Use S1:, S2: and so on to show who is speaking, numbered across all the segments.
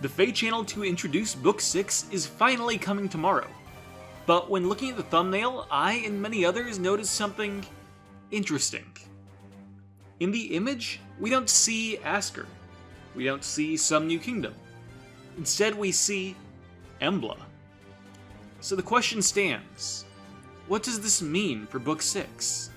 S1: The FEH Channel to introduce Book 6 is finally coming tomorrow. But when looking at the thumbnail, I and many others noticed something interesting. In the image, we don't see Asker. We don't see some new kingdom. Instead, we see Embla. So the question stands, what does this mean for Book 6?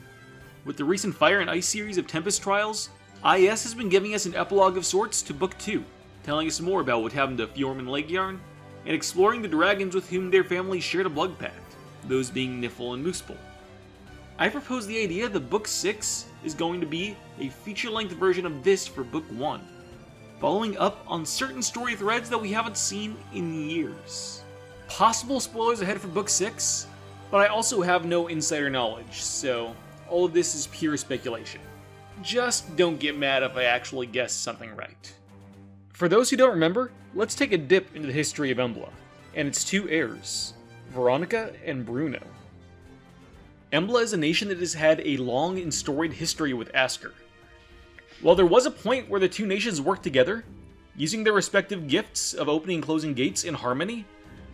S1: With the recent Fire and Ice series of Tempest Trials, IS has been giving us an epilogue of sorts to Book 2, telling us more about what happened to Fjorm and Legjorn, and exploring the dragons with whom their families shared a blood pact, those being Nifl and Muspel. I propose the idea that Book 6 is going to be a feature-length version of this for Book 1, following up on certain story threads that we haven't seen in years. Possible spoilers ahead for Book 6, but I also have no insider knowledge, so all of this is pure speculation. Just don't get mad if I actually guess something right. For those who don't remember, let's take a dip into the history of Embla, and its two heirs, Veronica and Bruno. Embla is a nation that has had a long and storied history with Asker. While there was a point where the two nations worked together, using their respective gifts of opening and closing gates in harmony,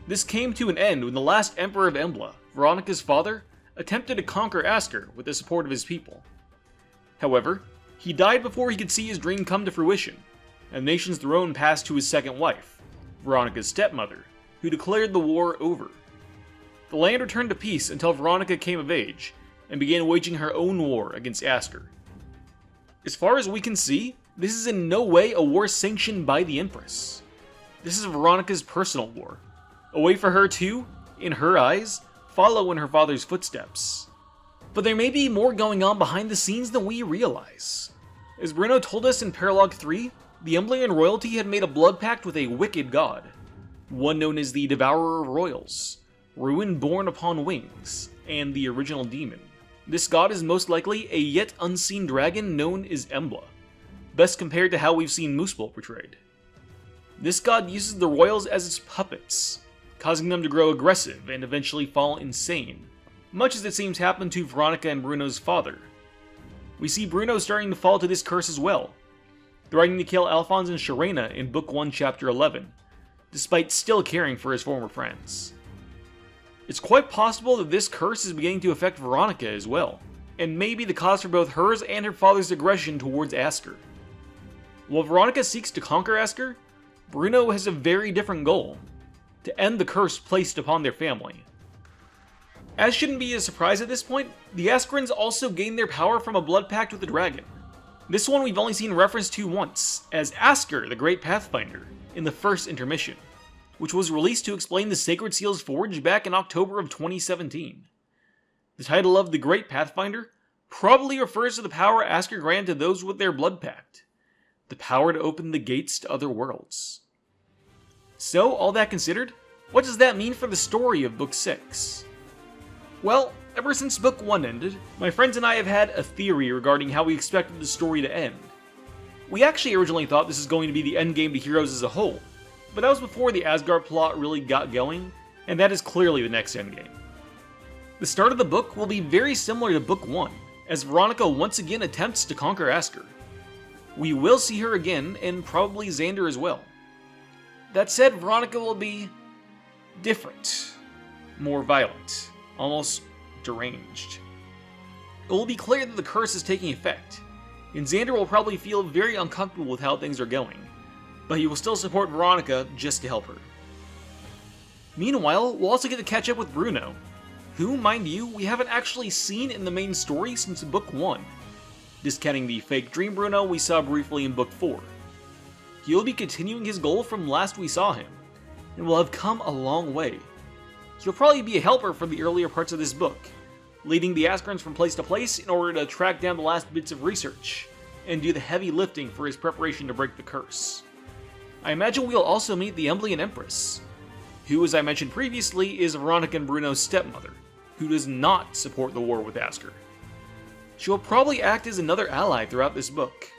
S1: this came to an end when the last Emperor of Embla, Veronica's father, attempted to conquer Asker with the support of his people. However, he died before he could see his dream come to fruition, and the nation's throne passed to his second wife, Veronica's stepmother, who declared the war over. The land returned to peace until Veronica came of age, and began waging her own war against Asker. As far as we can see, this is in no way a war sanctioned by the Empress. This is Veronica's personal war, a way for her to, in her eyes, follow in her father's footsteps. But there may be more going on behind the scenes than we realize. As Bruno told us in Paralogue 3, the Emblan royalty had made a blood pact with a wicked god, one known as the Devourer of Royals, Ruin born upon wings, and the original demon. This god is most likely a yet unseen dragon known as Embla, best compared to how we've seen Muspel portrayed. This god uses the royals as its puppets, causing them to grow aggressive and eventually fall insane, much as it seems happened to Veronica and Bruno's father. We see Bruno starting to fall to this curse as well, threatening to kill Alphonse and Sharena in Book 1 Chapter 11, despite still caring for his former friends. It's quite possible that this curse is beginning to affect Veronica as well, and may be the cause for both hers and her father's aggression towards Asker. While Veronica seeks to conquer Asker, Bruno has a very different goal: to end the curse placed upon their family. As shouldn't be a surprise at this point, the Askerans also gain their power from a blood pact with the dragon. This one we've only seen reference to once, as Asker the Great Pathfinder, in the first intermission, which was released to explain the Sacred Seal's forge back in October of 2017. The title of the Great Pathfinder probably refers to the power Asker granted to those with their blood pact, the power to open the gates to other worlds. So, all that considered, what does that mean for the story of Book 6? Well, ever since Book 1 ended, my friends and I have had a theory regarding how we expected the story to end. We actually originally thought this was going to be the endgame to Heroes as a whole, but that was before the Asgard plot really got going, and that is clearly the next endgame. The start of the book will be very similar to Book 1, as Veronica once again attempts to conquer Asker. We will see her again, and probably Xander as well. That said, Veronica will be different, more violent, almost deranged. It will be clear that the curse is taking effect, and Xander will probably feel very uncomfortable with how things are going, but he will still support Veronica just to help her. Meanwhile, we'll also get to catch up with Bruno, who, mind you, we haven't actually seen in the main story since Book 1, discounting the fake Dream Bruno we saw briefly in Book 4. He'll be continuing his goal from last we saw him, and will have come a long way. He'll probably be a helper for the earlier parts of this book, leading the Askerans from place to place in order to track down the last bits of research, and do the heavy lifting for his preparation to break the curse. I imagine we'll also meet the Emblan Empress, who, as I mentioned previously, is Veronica and Bruno's stepmother, who does not support the war with Asker. She will probably act as another ally throughout this book.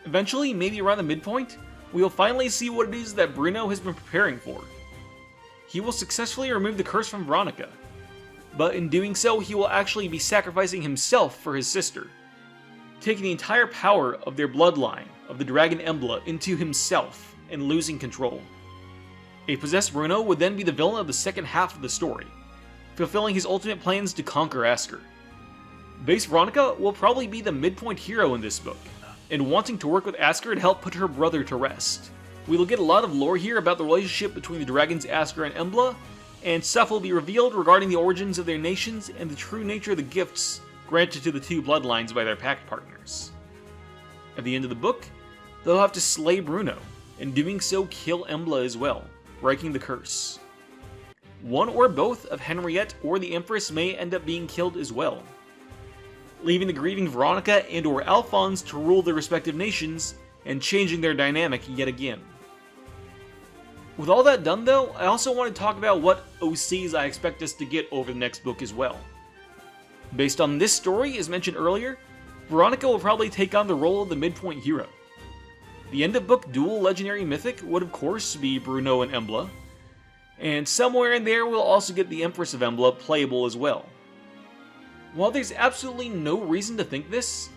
S1: Eventually, maybe around the midpoint, we will finally see what it is that Bruno has been preparing for. He will successfully remove the curse from Veronica, but in doing so, he will actually be sacrificing himself for his sister, taking the entire power of their bloodline, of the Dragon Embla, into himself, and losing control. A possessed Bruno would then be the villain of the second half of the story, fulfilling his ultimate plans to conquer Asker. Base Veronica will probably be the midpoint hero in this book, and wanting to work with Asker to help put her brother to rest. We will get a lot of lore here about the relationship between the dragons Asker and Embla, and stuff will be revealed regarding the origins of their nations and the true nature of the gifts granted to the two bloodlines by their pact partners. At the end of the book, they'll have to slay Bruno, and doing so kill Embla as well, breaking the curse. One or both of Henriette or the Empress may end up being killed as well, leaving the grieving Veronica and or Alphonse to rule their respective nations and changing their dynamic yet again. With all that done though, I also want to talk about what OCs I expect us to get over the next book as well. Based on this story, as mentioned earlier, Veronica will probably take on the role of the midpoint hero. The end of book dual legendary mythic would of course be Bruno and Embla, and somewhere in there we'll also get the Empress of Embla playable as well. While there's absolutely no reason to think this,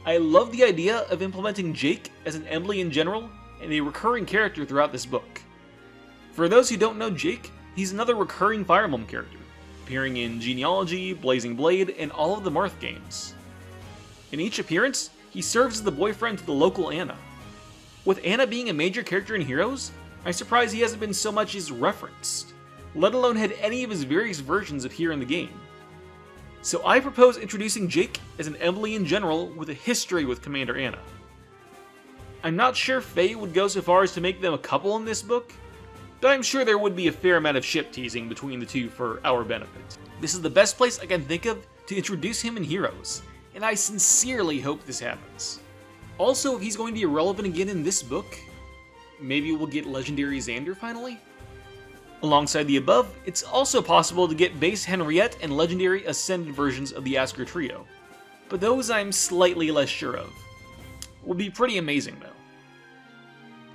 S1: I love the idea of implementing Jake as an Embla general and a recurring character throughout this book. For those who don't know Jake, he's another recurring Fire Emblem character, appearing in Genealogy, Blazing Blade, and all of the Marth games. In each appearance, he serves as the boyfriend to the local Anna. With Anna being a major character in Heroes, I'm surprised he hasn't been so much as referenced, let alone had any of his various versions appear in the game. So I propose introducing Jake as an Embla general with a history with Commander Anna. I'm not sure Faye would go so far as to make them a couple in this book, but I'm sure there would be a fair amount of ship teasing between the two for our benefit. This is the best place I can think of to introduce him in Heroes, and I sincerely hope this happens. Also, if he's going to be relevant again in this book, maybe we'll get Legendary Xander finally? Alongside the above, it's also possible to get base Henriette and Legendary Ascended versions of the Asker trio, but those I'm slightly less sure of. Would be pretty amazing though.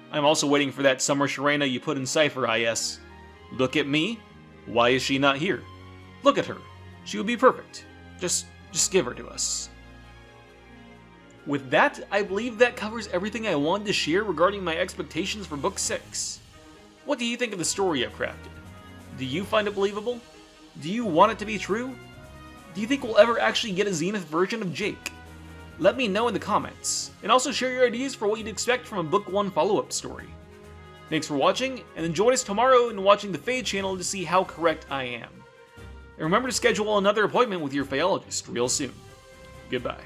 S1: I'm also waiting for that summer Sharena you put in Cypher IS. Look at me, why is she not here? Look at her, she would be perfect. Just give her to us. With that, I believe that covers everything I wanted to share regarding my expectations for Book 6. What do you think of the story I've crafted? Do you find it believable? Do you want it to be true? Do you think we'll ever actually get a Zenith version of Jake? Let me know in the comments, and also share your ideas for what you'd expect from a Book 1 follow-up story. Thanks for watching, and then join us tomorrow in watching the FEH Channel to see how correct I am. And remember to schedule another appointment with your Phaeologist real soon. Goodbye.